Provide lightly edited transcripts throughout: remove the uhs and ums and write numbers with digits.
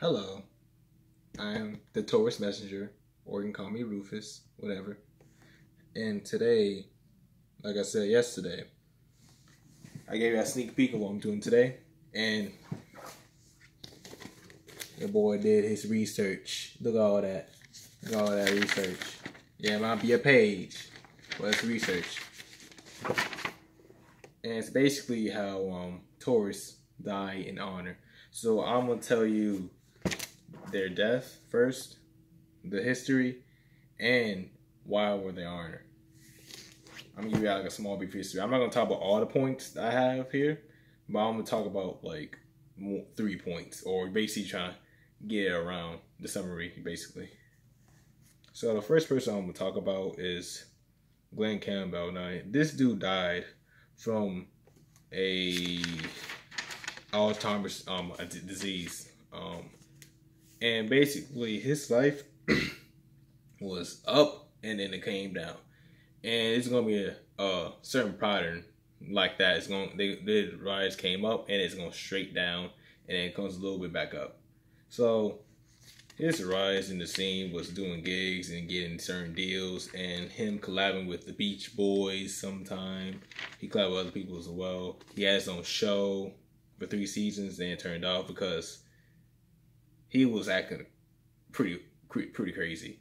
Hello, I'm the Taurus messenger, or you can call me Rufus, whatever. And today, like I said yesterday, I gave you a sneak peek of what I'm doing today. And your boy did his research. Look at all that. Look at all that research. Yeah, it might be a page, but it's research. And it's basically how Taurus die in honor. So I'm going to tell you their death first, the history, and why were they honored. I'm gonna give you like a small brief history. I'm not gonna talk about all the points I have here, but I'm gonna talk about like 3 points, or basically trying to get around the summary, basically. So the first person I'm gonna talk about is Glenn Campbell. Now, this dude died from a Alzheimer's disease. And basically his life was up and then it came down. And it's gonna be a certain pattern like that. It's going the rise came up and it's going straight down and then it comes a little bit back up. So his rise in the scene was doing gigs and getting certain deals, and him collabing with the Beach Boys sometime. He collabed with other people as well. He had his own show for 3 seasons and it turned off because he was acting pretty crazy.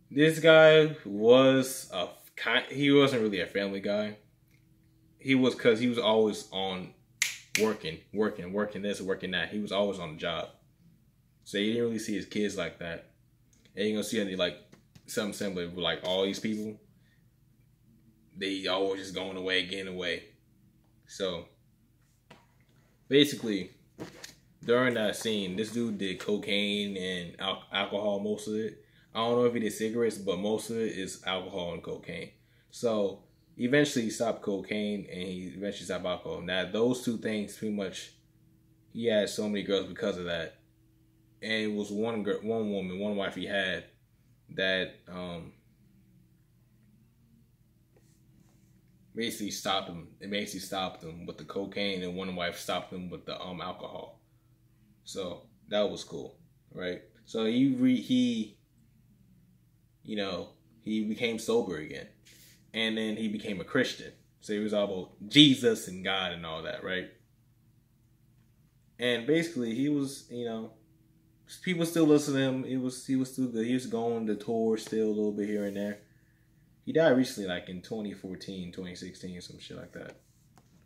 This guy was he wasn't really a family guy. He was, because he was always on working this, working that. He was always on the job. So you didn't really see his kids like that. And you're gonna see any like something similar with like all these people. They always just going away, getting away. So basically, during that scene, this dude did cocaine and alcohol, most of it. I don't know if he did cigarettes, but most of it is alcohol and cocaine. So eventually he stopped cocaine and he eventually stopped alcohol. Now those 2 things, pretty much, he had so many girls because of that. And it was one wife he had that basically stopped him. It basically stopped him with the cocaine, and one wife stopped him with the alcohol. So that was cool, right? So he became sober again, and then he became a Christian. So he was all about Jesus and God and all that, right? And basically, he was, people still listen to him. He was still good. He was going to tour still a little bit here and there. He died recently, like in 2014, 2016, some shit like that.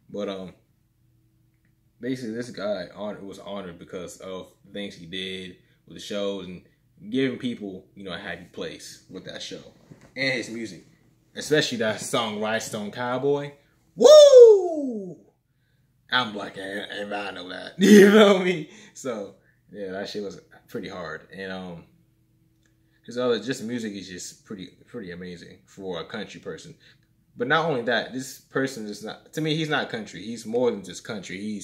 But basically, this guy was honored because of the things he did with the shows and giving people, a happy place with that show and his music, especially that song "Rhinestone Cowboy." Woo! I'm black, and I know that. You know me? So yeah, that shit was pretty hard, and his other music is just pretty amazing for a country person. But not only that, this person is not, to me, he's not country. He's more than just country. He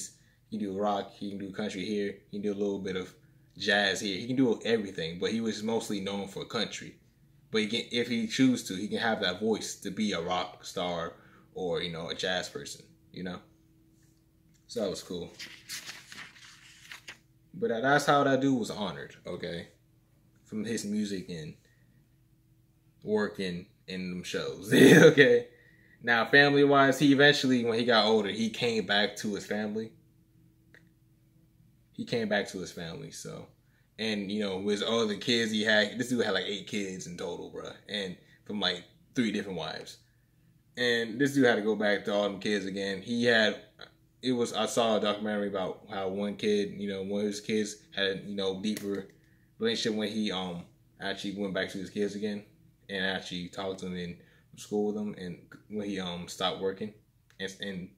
can do rock, he can do country here, he can do a little bit of jazz here. He can do everything, but he was mostly known for country. But if he chooses to, he can have that voice to be a rock star or, a jazz person, So that was cool. But that's how that dude was honored, okay? From his music and working in them shows, okay? Now, family-wise, he eventually, when he got older, he came back to his family. So, and with all the kids he had, this dude had like 8 kids in total, bro, and from like 3 different wives. And this dude had to go back to all them kids again. I saw a documentary about how one kid, one of his kids had a, deeper relationship when he actually went back to his kids again and actually talked to them in school with them, and when he stopped working and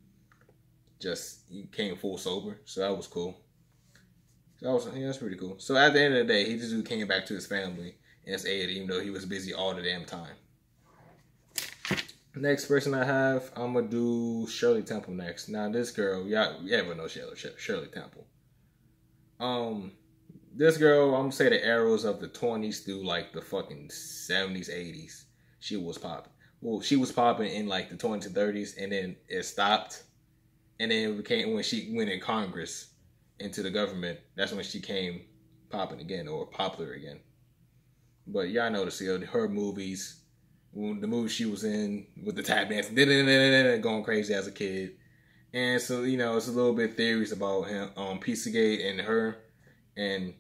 just he came full sober. So that was cool. So that's pretty cool. So at the end of the day, he just came back to his family and his aid, even though he was busy all the damn time. Next person I have, I'm going to do Shirley Temple next. Now this girl, everyone knows Shirley Temple. This girl, I'm going to say the eras of the 20s through like the fucking 70s, 80s. She was popping. Well, she was popping in like the 20s and 30s, and then it stopped. And then it became when she went in Congress. into the government, that's when she came popping again, or popular again. But y'all know the seal. Her movies, the movie she was in with the tap dancing, going crazy as a kid. And so, you know, it's a little bit theories about him, Pizzagate and her, and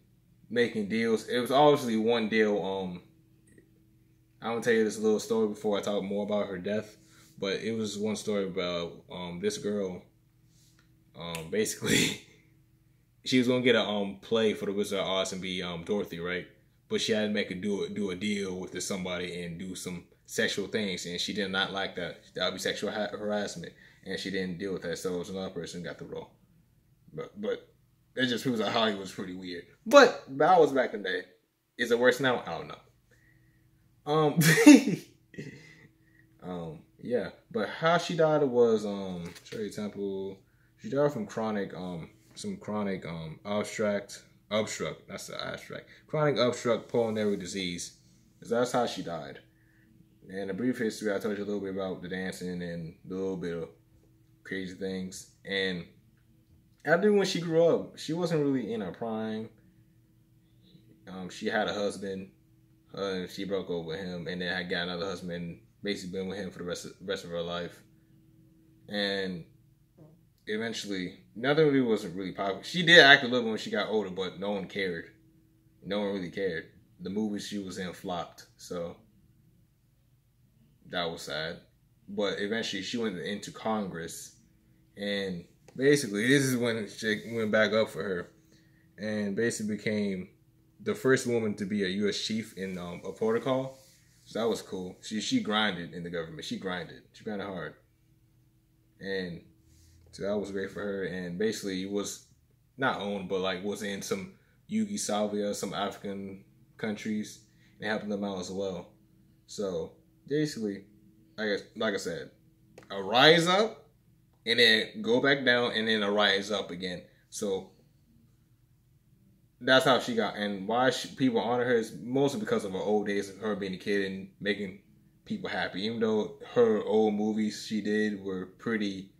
making deals. It was obviously one deal. I'm gonna tell you this little story before I talk more about her death. But it was one story about this girl. Basically, she was gonna get a play for the Wizard of Oz and be Dorothy, right? But she had to do a deal with somebody and do some sexual things, and she did not like that. That would be sexual harassment, and she didn't deal with that. So it was another person who got the role. But it just proves that Hollywood was pretty weird. But that was back in the day. Is it worse now? I don't know. Yeah. But how she died was Shirley Temple. She died from chronic chronic obstruct pulmonary disease. That's how she died. And a brief history, I told you a little bit about the dancing and a little bit of crazy things. And after when she grew up, she wasn't really in her prime. She had a husband. She broke up with him, and then I got another husband. Basically, been with him for the rest of her life. And eventually, nothing really wasn't really popular. She did act a little when she got older, but no one cared. No one really cared. The movies she was in flopped, so that was sad. But eventually, she went into Congress, and basically, this is when she went back up for her, and basically became the first woman to be a U.S. chief in a protocol. So that was cool. She grinded in the government. She grinded hard, and so that was great for her. And basically, it was not owned, but like was in some Yugoslavia, some African countries, and helping them out as well. So basically, like I said, a rise up, and then go back down, and then a rise up again. So that's how she got. And why people honor her is mostly because of her old days of her being a kid and making people happy. Even though her old movies she did were pretty,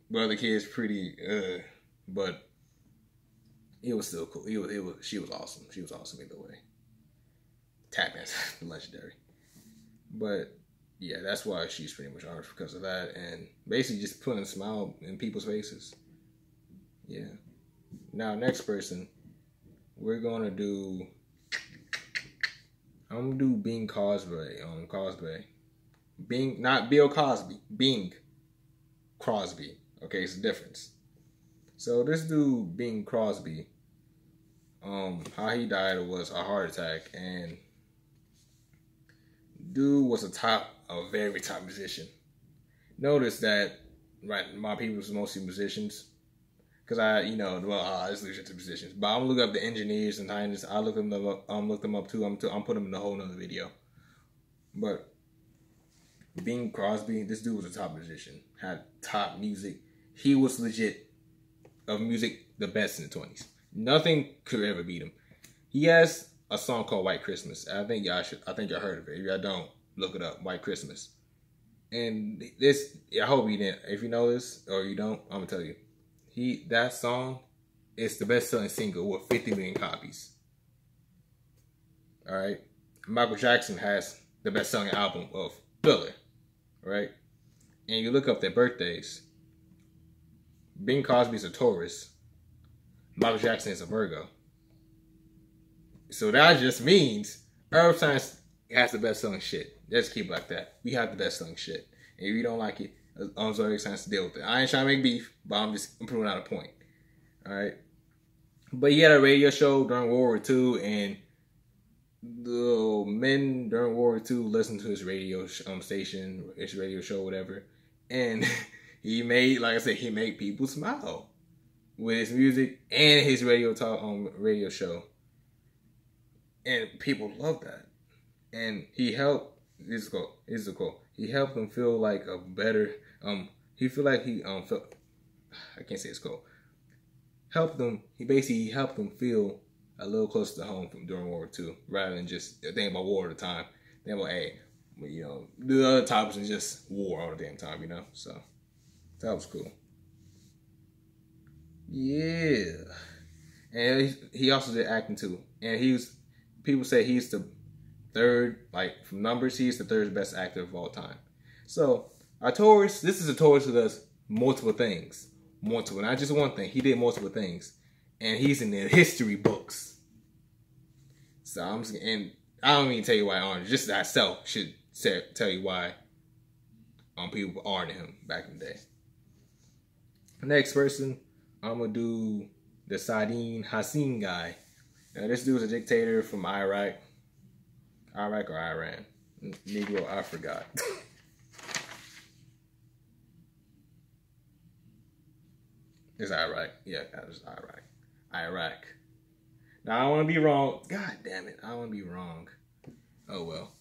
well, the kids pretty, but it was still cool. She was awesome. She was awesome either way. Tap dance, legendary. But yeah, that's why she's pretty much honored because of that, and basically just putting a smile in people's faces. Yeah. Now, next person, we're gonna do. I'm gonna do Bing Crosby. Cosby. Bing, not Bill Cosby. Bing Crosby. Okay, it's a difference. So this dude, Bing Crosby, how he died was a heart attack, and dude was a very top musician. Notice that, right? My people was mostly musicians, because I just listen to musicians. But I'm looking up the engineers and scientists. I look them up too. I'm putting them in a whole nother video. But Bing Crosby, this dude was a top musician, had top music. He was legit of music the best in the 20s. Nothing could ever beat him. He has a song called White Christmas. I think y'all heard of it. If y'all don't, look it up. White Christmas. And this, I hope you didn't. If you know this or you don't, I'm gonna tell you. That song is the best-selling single with 50 million copies. All right, Michael Jackson has the best-selling album of Thriller, right? And you look up their birthdays. Bing Crosby's a Taurus. Michael Jackson is a Virgo. So that just means Earth Science has the best-selling shit. Let's keep it like that. We have the best-selling shit. And if you don't like it, I'm sorry, Science to deal with it. I ain't trying to make beef, but I'm proving out a point. All right. But he had a radio show during World War II, and the men during World War II listened to his radio station, his radio show, whatever. And he made, like I said, he made people smile with his music and his radio show. And people love that. And he helped, this is cool. He helped them feel like a better, he feel like he felt, I can't say it's cool. He basically helped them feel a little closer to home during World War II, rather than just thinking about war all the time. Think about, hey, the other topics is just war all the damn time, So that was cool. Yeah. And he also did acting too. And people say he's the third, like from numbers, he's the third best actor of all time. So our Taurus, this is a Taurus who does multiple things. Multiple, not just one thing. He did multiple things. And he's in the history books. So and I don't even tell you why honor, just that self should tell you why people honored him back in the day. Next person, I'm gonna do the Saddam Hussein guy. Now this dude's a dictator from Iraq or Iran. Negro, I forgot. It's Iraq. Yeah, that was Iraq. Now I don't want to be wrong. God damn it, I don't want to be wrong. Oh well,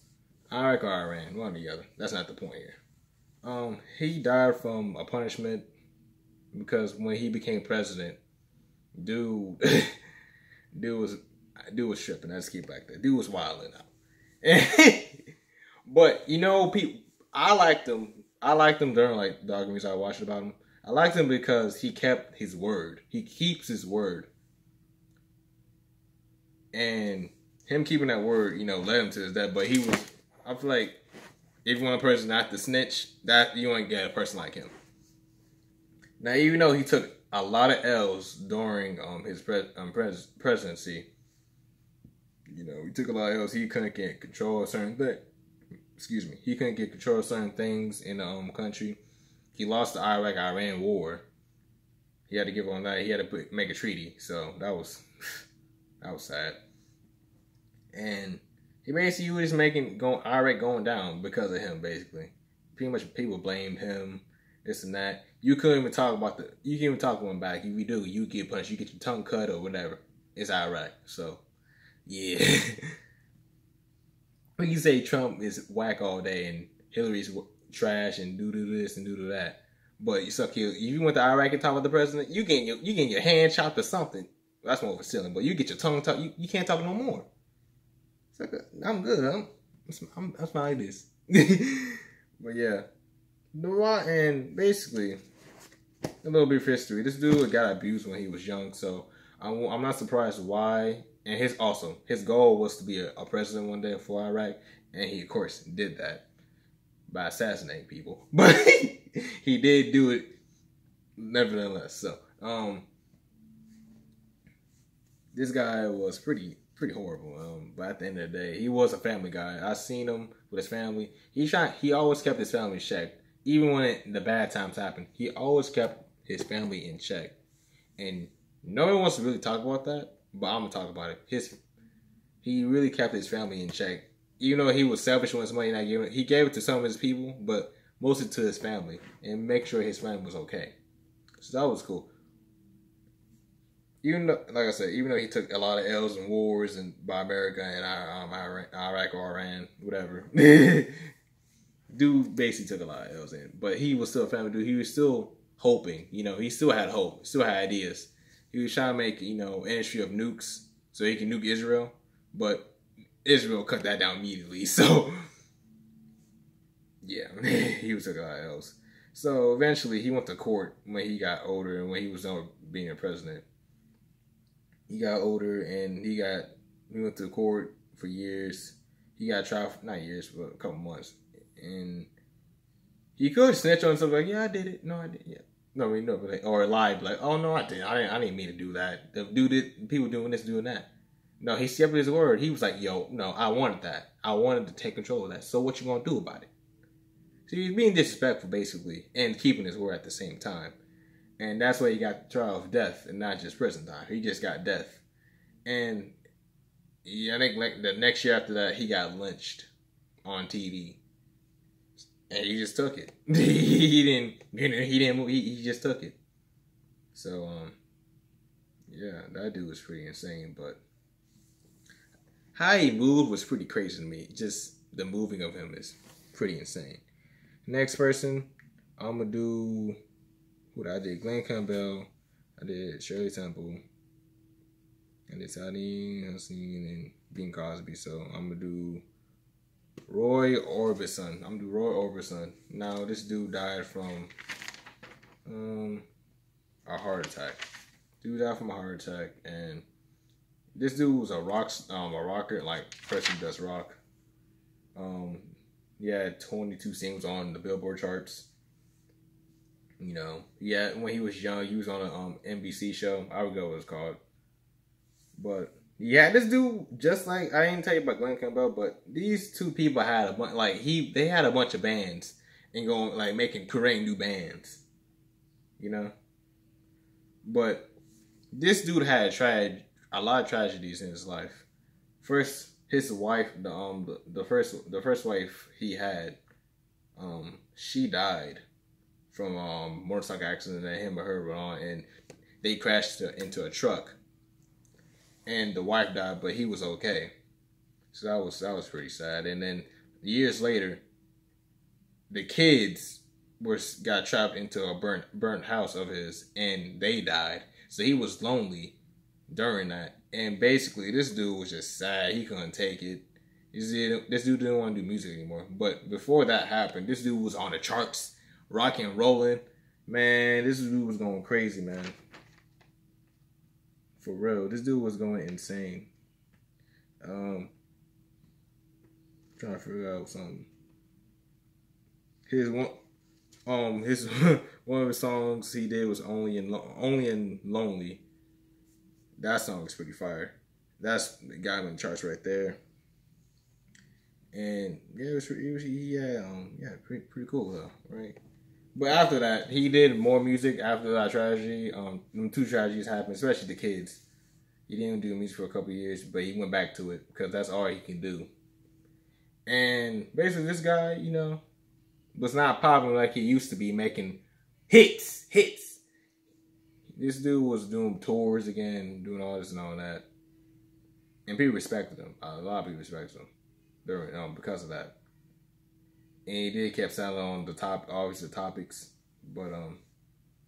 Iraq or Iran, one or the other. That's not the point here. He died from a punishment because when he became president, dude was tripping. Let's keep like that. Dude was wilding out. But you know, people, I liked him. I liked him during like the documentaries I watched about him. I liked him because he kept his word. He keeps his word. And him keeping that word, you know, led him to his death. But I feel like if you want a person not to snitch, that you want to get a person like him. Now, even though he took a lot of L's during his presidency, you know, he took a lot of L's. He couldn't get control of certain things. Excuse me. He couldn't get control of certain things in the country. He lost the Iraq-Iran war. He had to give on that. He had to make a treaty. So that was sad. And he basically was making Iraq going down because of him. Basically, pretty much people blamed him. This and that. You couldn't even talk about you can't even talk to him back. If you do, you get punched. You get your tongue cut or whatever. It's Iraq. So yeah. We can say Trump is whack all day and Hillary's trash and do this and do that. But you suck here. If you went to Iraq and talk about the president, you getting your hand chopped or something. That's more of a ceiling. But you get your tongue chopped, you can't talk no more. It's like I'm good. I'm smiling like this. But yeah, and basically a little bit of history. This dude got abused when he was young, so I'm not surprised why. And his goal was to be a president one day for Iraq, and he of course did that by assassinating people. But he did do it nevertheless. So this guy was pretty horrible. But at the end of the day, he was a family guy. I seen him with his family. He always kept his family in check, even when the bad times happened. He always kept his family in check, and no one wants to really talk about that. But I'm gonna talk about it. He really kept his family in check. Even though he was selfish with his money not giving it, he gave it to some of his people, but mostly to his family and make sure his family was okay. So that was cool. Even though, like I said, even though he took a lot of L's and wars and by America and Iraq or Iran, whatever, dude basically took a lot of L's in. But he was still a family dude. He was still hoping. You know, he still had hope. Still had ideas. He was trying to make, you know, industry of nukes so he can nuke Israel, but Israel cut that down immediately. So yeah, he was took a lot of L's. So eventually he went to court when he got older and when he was done being a president. He got older and he went to court for years. He got tried for, not years, but a couple months. And he could snitch on something like, yeah, I did it. No, I didn't. Yeah. No, but like, or lie, like, oh no, I didn't. I didn't mean to do that. The dude did, people doing this, doing that. No, he kept his word. He was like, yo, no, I wanted that. I wanted to take control of that. So what you gonna do about it? So he was being disrespectful, basically, and keeping his word at the same time. And that's why he got the trial of death and not just prison time. He just got death. And yeah, I think like the next year after that, he got lynched on TV. And he just took it. he didn't move. He just took it. So yeah, that dude was pretty insane. But how he moved was pretty crazy to me. Just the moving of him is pretty insane. Next person, I'm gonna do I did Glenn Campbell, I did Shirley Temple, I did Saddam Hussein and Bing Cosby. So I'm gonna do Roy Orbison. I'm gonna do Roy Orbison. Now this dude died from a heart attack. Dude died from a heart attack, and this dude was a rocker, like person who does rock. He had 22 singles on the Billboard charts. You know, yeah, when he was young, he was on a NBC show. I forget what it was called. But yeah, this dude, just like I didn't tell you about Glenn Campbell, but these two people had a bunch, they had a bunch of bands and going creating new bands, you know. But this dude had a lot of tragedies in his life. First, his wife, the first wife he had, she died from motorcycle accident that him or her were on, and they crashed into a truck. And the wife died, but he was okay. So that was pretty sad. And then years later, the kids got trapped into a burnt house of his, and they died. So he was lonely during that. And basically, this dude was just sad. He couldn't take it. This dude didn't want to do music anymore. But before that happened, this dude was on the charts, rocking and rolling. Man, this dude was going crazy, man. For real, this dude was going insane. Trying to figure out something. His one of the songs he did was Only in Lonely. That song is pretty fire. That's the guy on the charts right there. And yeah, pretty cool though, right? But after that, he did more music after that tragedy. Two tragedies happened, especially the kids. He didn't do music for a couple of years, but he went back to it because that's all he can do. And basically, this guy, you know, was not popular like he used to be, making hits. This dude was doing tours again, doing all this and all that. And people respected him. A lot of people respected him because of that. And he did kept selling on the topics, but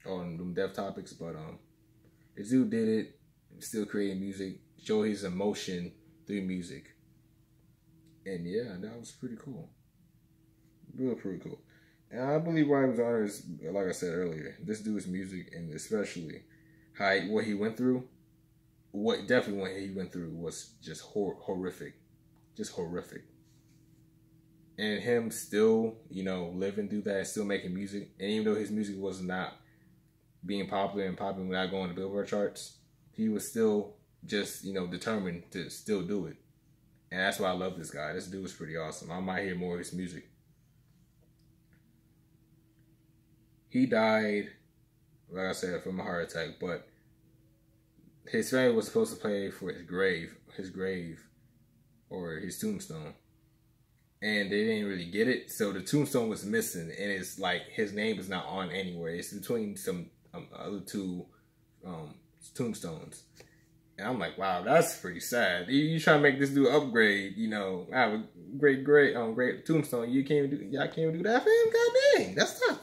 on them death topics. But this dude did it, still creating music, show his emotion through music. And yeah, that was pretty cool. Really pretty cool. And I believe why he was honored is, like I said earlier, this dude's music, and especially what he went through. What he went through was just horrific, just horrific. And him still, you know, living through that, still making music, and even though his music was not being popular without going to Billboard charts, he was still just, you know, determined to still do it. And that's why I love this guy. This dude is pretty awesome. I might hear more of his music. He died, like I said, from a heart attack, but his family was supposed to pay for his grave, or his tombstone. And they didn't really get it, so the tombstone was missing, and it's like his name is not on anywhere. It's between some other two tombstones. And I'm like, wow, that's pretty sad. You trying to make this dude upgrade, you know, have a great tombstone. Y'all can't even do that for him? God dang, that's tough.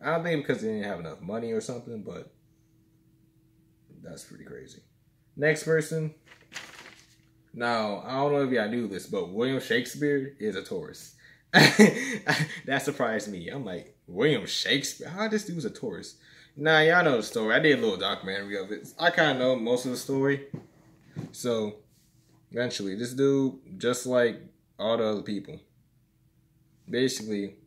I don't think because they didn't have enough money or something, but that's pretty crazy. Next person. Now, I don't know if y'all knew this, but William Shakespeare is a Taurus. That surprised me. I'm like, William Shakespeare? How this dude's a Taurus? Nah, y'all know the story. I did a little documentary of it. I kind of know most of the story. So, eventually, this dude, just like all the other people, basically,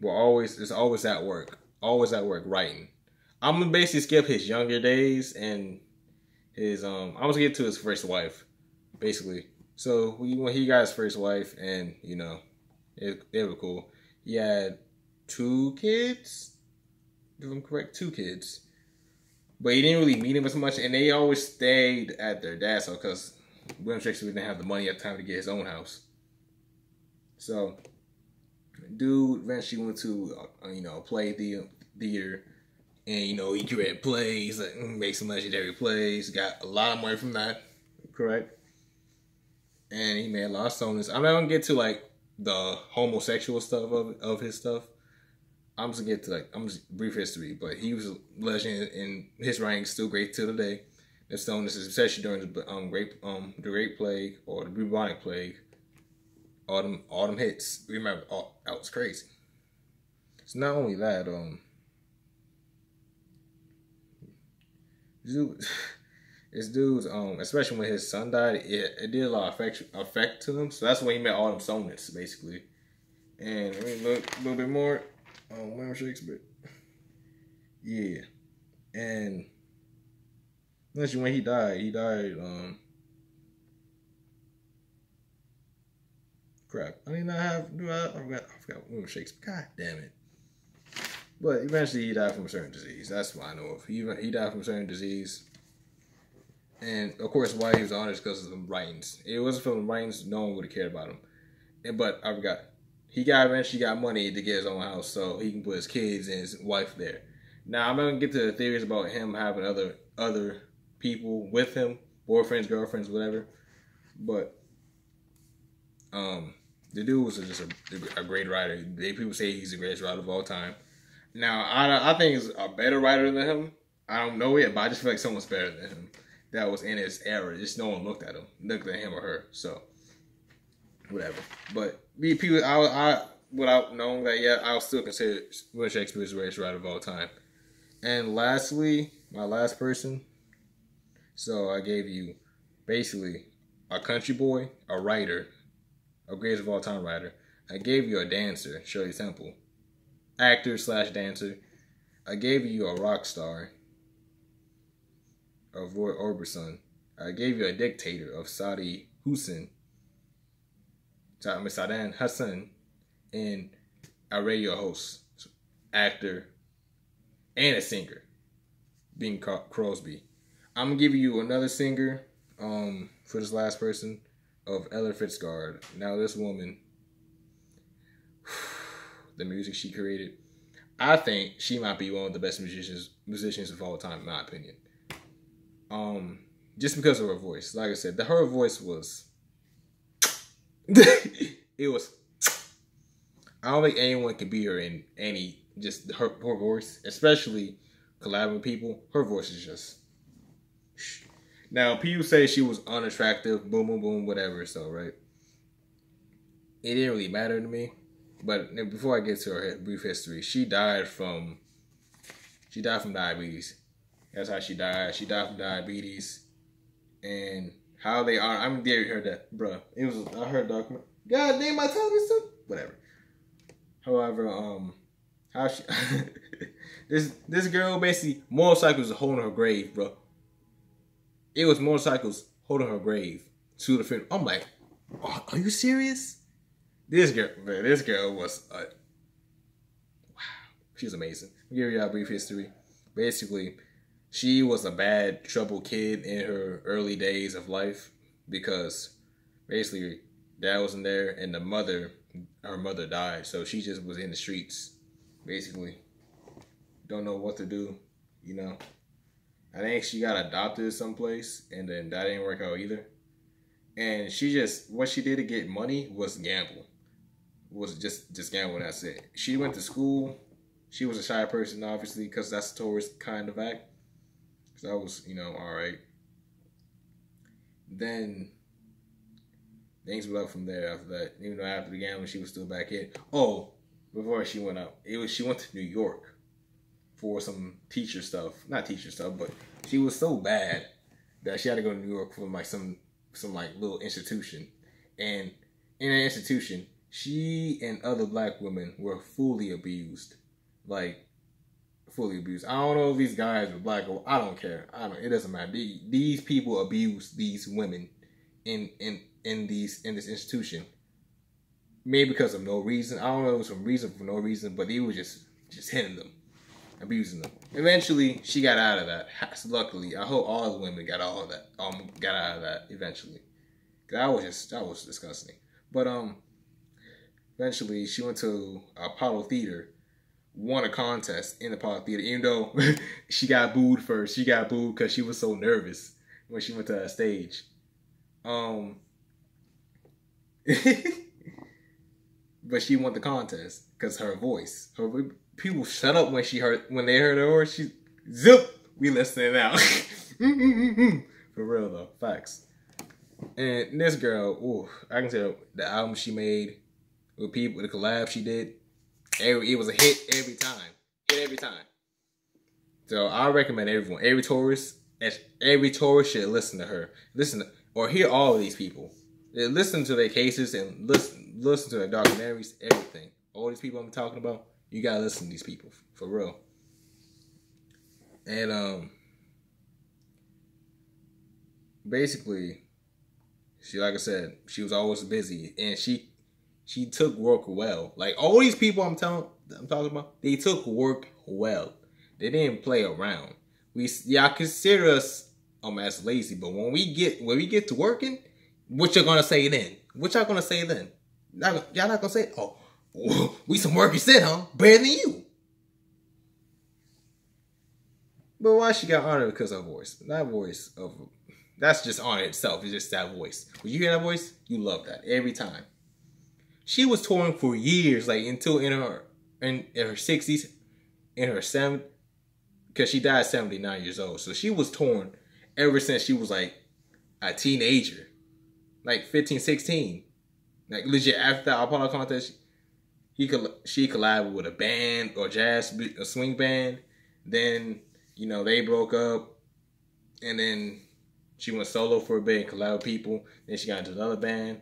is always at work. Always at work writing. I'm gonna basically skip his younger days and his I'm gonna get to his first wife, basically. So when he got his first wife, and you know, it was cool. He had 2 kids, if I'm correct, 2 kids. But he didn't really meet him as much, and they always stayed at their dad's house because William Shakespeare didn't have the money at the time to get his own house. So, dude eventually went to a play theater, and you know, he created plays, like make some legendary plays, got a lot of money from that, correct? And he made a lot of songs. I'm not gonna get to like the homosexual stuff of his stuff. I'm just brief history, but he was a legend, and his writing's still great till today. The stoners, especially during the Great Plague or the bubonic plague. All them hits. Remember, that was crazy. So not only that, dude, this dude's especially when his son died, it did a lot of effect to him. So that's when he met all them soulmates, basically. And let me look a little bit more on William Shakespeare. Yeah, and especially when he died. Crap, I did not have. I forgot William Shakespeare. God damn it! But eventually, he died from a certain disease. That's what I know of. He died from a certain disease. And of course, why he was honest because of the writings. It wasn't for the writings, no one would have cared about him. But I forgot. He eventually got money to get his own house so he can put his kids and his wife there. Now I'm not gonna get to the theories about him having other people with him, boyfriends, girlfriends, whatever. But the dude was just a great writer. People say he's the greatest writer of all time. Now I think he's a better writer than him. I don't know it, but I just feel like someone's better than him that was in his era. Just no one looked at him or her. So whatever. But people, I without knowing that yet, I'll still consider William Shakespeare the greatest writer of all time. And lastly, my last person. So I gave you basically a country boy, a writer, a greatest of all time writer. I gave you a dancer, Shirley Temple, actor / dancer. I gave you a rock star of Roy Orbison. I gave you a dictator of Saddam Hussein, and a radio host, actor, and a singer, Bing Crosby. I'm gonna give you another singer for this last person of Ella Fitzgerald. Now this woman, the music she created, I think she might be one of the best musicians of all time, in my opinion. Just because of her voice. Like I said, her voice was it was. I don't think anyone can beat her in any. Just her voice, especially collabing with people. Her voice is just. Now people say she was unattractive. Boom, boom, boom, whatever. So right. It didn't really matter to me. But before I get to her brief history, she died from diabetes. That's how she died. She died from diabetes. And how they are, I'm there. You heard that, bro. I heard document. God damn, my tongue is so whatever. However, how she this girl basically motorcycles holding her grave, bro. It was motorcycles holding her grave to the funeral. I'm like, oh, are you serious? This girl was wow. She was amazing. I'll give you a brief history. Basically, she was a bad, troubled kid in her early days of life because basically dad wasn't there and her mother died. So she just was in the streets, basically. Don't know what to do, you know. I think she got adopted someplace and then that didn't work out either. And what she did to get money was gamble. Was just gambling, that's it. She went to school. She was a shy person, obviously, because that's a Taurus kind of act. So I was, alright. Then things went up from there after that. Even though after the gambling, she was still back in. Oh, before she went up, she went to New York for some teacher stuff. Not teacher stuff, but she was so bad that she had to go to New York for like some little institution. And in an institution, she and other black women were fully abused. Like, fully abused. I don't know if these guys were black or I don't care. It doesn't matter. These people abuse these women in this institution. Maybe because of no reason. I don't know if it was some reason for no reason, but they were just hitting them, abusing them. Eventually, she got out of that. Luckily, I hope all the women got out of that eventually. That was disgusting. But eventually she went to Apollo Theater, won a contest in the Apollo Theater, even though she got booed first. She got booed because she was so nervous when she went to that stage. But she won the contest because her voice. People shut up when they heard her voice. She zip. We listening now. For real though, facts. And this girl, I can tell the album she made with people, the collab she did, it was a hit every time. So I recommend everyone, every Taurus, Every Taurus should listen to her. Or hear all of these people. Listen to their cases and listen to their documentaries, everything. All these people I'm talking about, you gotta listen to these people for real. And basically, like I said, she was always busy, and she took work well. Like all these people I'm talking about, they took work well. They didn't play around. Y'all consider us as lazy, but when we get to working, what y'all gonna say then? What y'all gonna say then? Y'all not gonna say, oh, we some workers then, huh? Better than you. But why she got honored? Because of her voice. That's just honor itself. It's just that voice. When you hear that voice, you love that every time. She was touring for years, like until in her 60s, in her 70s, because she died at 79 years old. So she was touring ever since she was like a teenager, like 15, 16. Like legit after the Apollo contest, she collabed with a band or a swing band. Then they broke up, and then she went solo for a bit and collabed with people. Then she got into another band.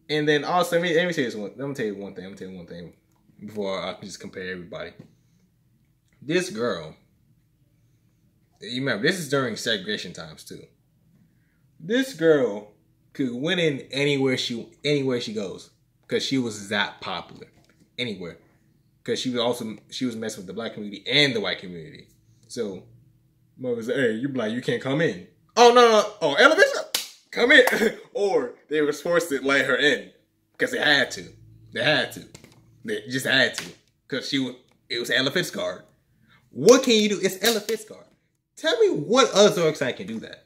And then also, let me say this one. Let me tell you one thing before I can just compare everybody. This girl, you remember, this is during segregation times too. This girl could win in anywhere she goes because she was that popular anywhere. Because she was messing with the black community and the white community. So, mother said, "Hey, you black, you can't come in." Oh no! Oh, elevation, come in. Or they were forced to let her in because they had to. They just had to because it was Ella Fitzgerald. What can you do? It's Ella Fitzgerald. Tell me what other website can do that?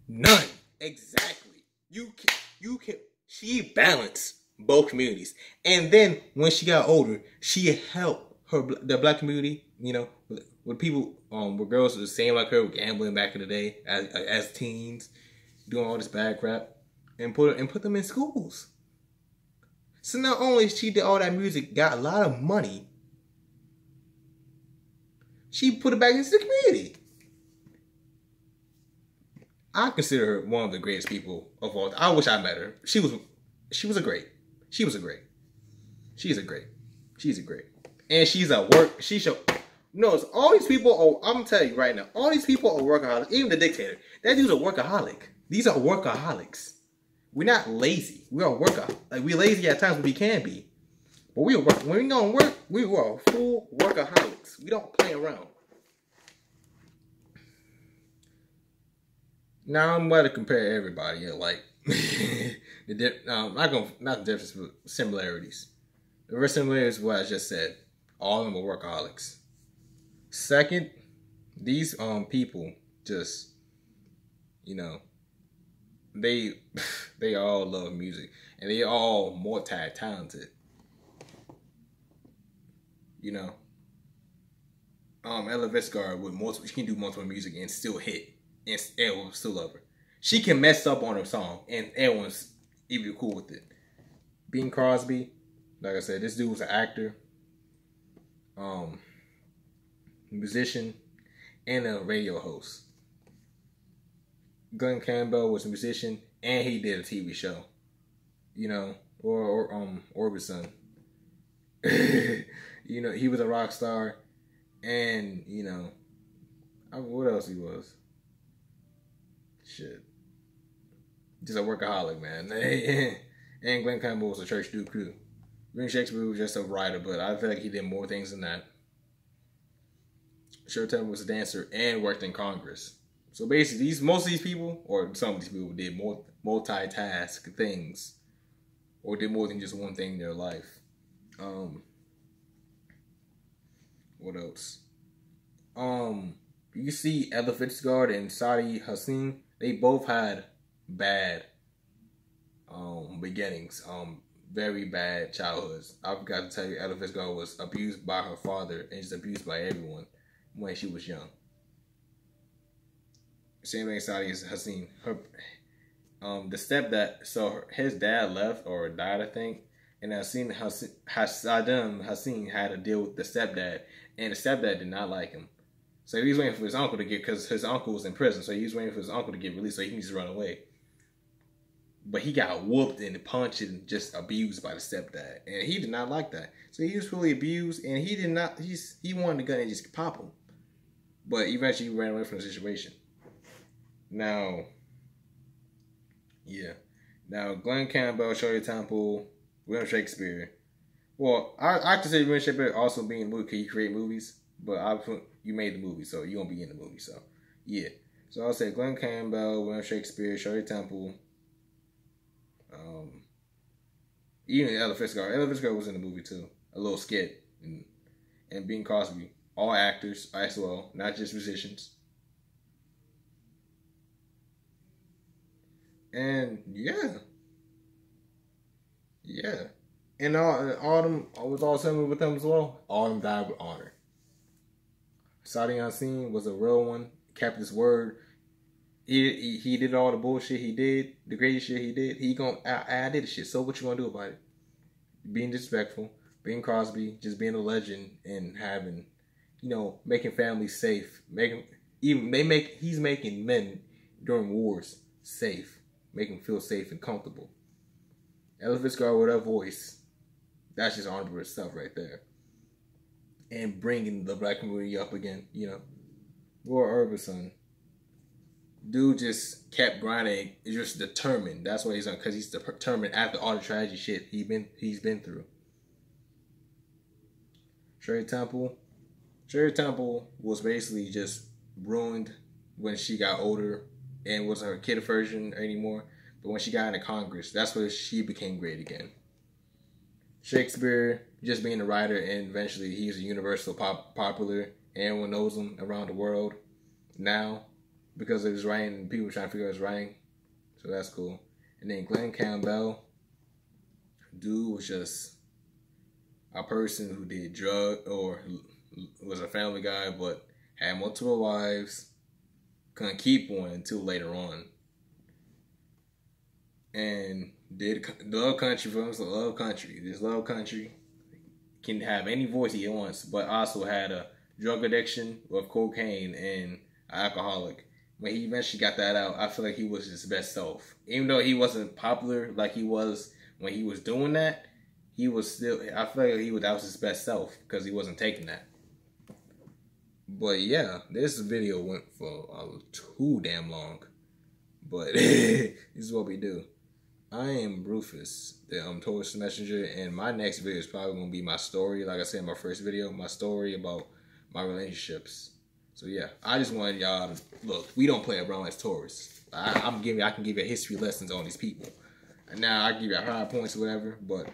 None. Exactly. You can. She balanced both communities, and then when she got older, she helped the black community. With people, with girls who were the same like her, gambling back in the day as teens, doing all this bad crap, and put them in schools. So not only she did all that music, got a lot of money, she put it back into the community. I consider her one of the greatest people of all time. I wish I met her. She's a great. And she's a work. No, all these people. I'm telling you right now, all these people are workaholics. Even the dictator, that dude's a workaholic. These are workaholics. We're not lazy. We are workaholics. Like we're lazy at times when we can be, but when we gonna work, we are full workaholics. We don't play around. Now I'm about to compare everybody. Like not the difference, but similarities. The first similarity is what I just said. All of them are workaholics. Second, these people just, they all love music and they all multi-talented. Ella Fitzgerald she can do multiple music and still hit, and everyone still love her. She can mess up on her song and everyone's even cool with it. Bing Crosby, like I said, this dude was an actor, musician, and a radio host. Glenn Campbell was a musician and he did a TV show, or Orbison. He was a rock star, and what else he was? Shit, just a workaholic, man. And Glenn Campbell was a church dude too. William Shakespeare was just a writer, but I feel like he did more things than that. Shirley Temple was a dancer and worked in Congress. So basically, most of these people, or some of these people, did multitask things, or did more than just one thing in their life. What else? You see Ella Fitzgerald and Saadi Hussein, they both had bad beginnings, very bad childhoods. I forgot to tell you, Ella Fitzgerald was abused by her father and just abused by everyone when she was young. Same thing Saadi Hussein. The stepdad, so his dad left or died, I think, and Saddam Hussein had to deal with the stepdad, and the stepdad did not like him. So he was waiting for his uncle to get, because his uncle was in prison, so he was waiting for his uncle to get released so he can just run away. But he got whooped and punched and just abused by the stepdad, and he did not like that. So he was really abused, and he did not. He wanted the gun and just pop him, but eventually he ran away from the situation. Now, yeah, now Glenn Campbell, Shirley Temple, William Shakespeare. Well, I consider William Shakespeare also being in the movie because he create movies, but you made the movie, so you're gonna be in the movie. So yeah, so I'll say Glenn Campbell, William Shakespeare, Shirley Temple. Even Ella Fitzgerald. Ella Fitzgerald was in the movie too. A little skit. And Bing Crosby. All actors as well, not just musicians. And yeah. Yeah. And all them, I was all similar with them as well. All of them died with honor. Saudi Yasin was a real one. Kept his word. He did all the bullshit he did, the greatest shit he did. I did the shit. So what you gonna do about it? Being disrespectful, Bing Crosby, just being a legend and having, making families safe. He's making men during wars safe, making them feel safe and comfortable. Ella Fitzgerald with her voice, that's just honorable stuff right there. And bringing the black community up again, Roy Orbison. Dude just kept grinding. He's just determined. That's what he's on, because he's determined after all the tragic shit he's been through. Shirley Temple was basically just ruined when she got older and wasn't her kid version anymore. But when she got into Congress, that's where she became great again. Shakespeare, just being a writer, and eventually he's a universal popular. Everyone knows him around the world now, because of his writing, and people trying to figure out his writing. So that's cool. And then Glenn Campbell, dude was just a person who did or was a family guy, but had multiple wives, couldn't keep one until later on. And did love country films, love country. This love country can have any voice he wants, but also had a drug addiction with cocaine and alcoholic. When he eventually got that out, I feel like he was his best self. Even though he wasn't popular like he was when he was doing that, he was still, I feel like that was his best self because he wasn't taking that. But yeah, this video went for too damn long. But this is what we do. I am Rufus, the Taurus Messenger, and my next video is probably going to be my story. Like I said in my first video, my story about my relationships. So yeah, I just wanted y'all to look. We don't play around as Taurus. I can give you history lessons on these people. And now I give you high points or whatever, but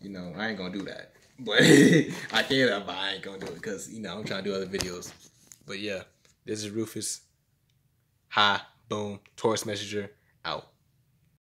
I ain't gonna do that. But I can, but I ain't gonna do it because I'm trying to do other videos. But yeah, this is Rufus. Hi, boom, Taurus Messenger out.